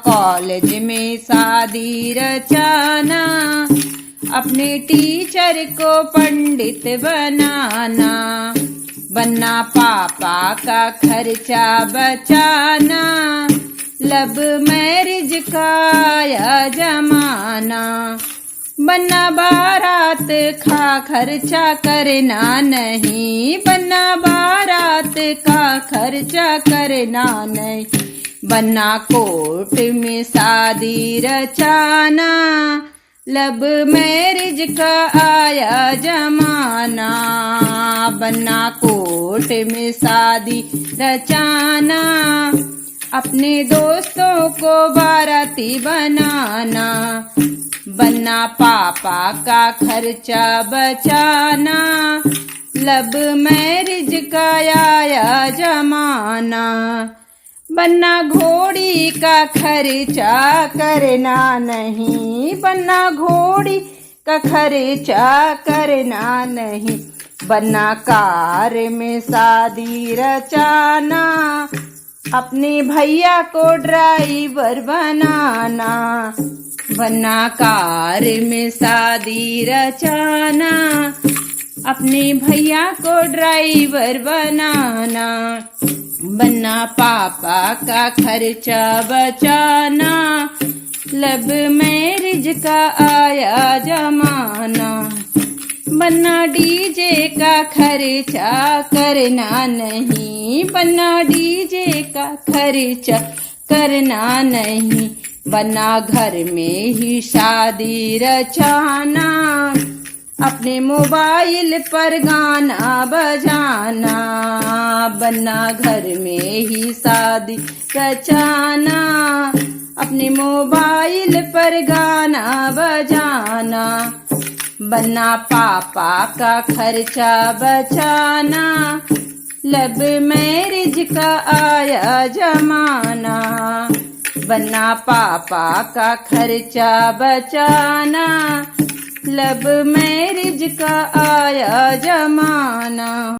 College में शादी रचाना, अपने टीचर को पंडित बनाना, बनना पापा का खर्चा बचाना, लव मैरिज का आया जमाना, बनना बारात खा खर्चा करना नहीं, बनना बारात का खर्चा करना नहीं, बनना कोर्ट में शादी रचाना, लव मैरिज का आया जमाना, बनना कोर्ट में शादी रचाना, अपने दोस्तों को बाराती बनाना, बनना पापा का खर्चा बचाना, लव मैरिज का आया जमाना, बनना घोड़ी का खर्चा करना नहीं, बनना घोड़ी का खर्चा करना नहीं, बनना कार में शादी रचाना, अपने भैया को ड्राइवर बनाना, बनना कार में शादी रचाना, अपने भैया को ड्राइवर बनाना, बनना पापा का खर्चा बचाना, लव मैरिज का आया जमाना, बनना डीजे का खर्चा करना नहीं, बनना डीजे का खर्चा करना नहीं, बनना घर में ही शादी रचाना, अपने मोबाइल पर गाना बजाना, बनना घर में ही शादी रचाना, अपने मोबाइल पर गाना बजाना, बनना पापा का खर्चा बचाना, लव मैरिज का आया जमाना, बनना पापा का खर्चा बचाना, लव मैरिज का आया जमाना।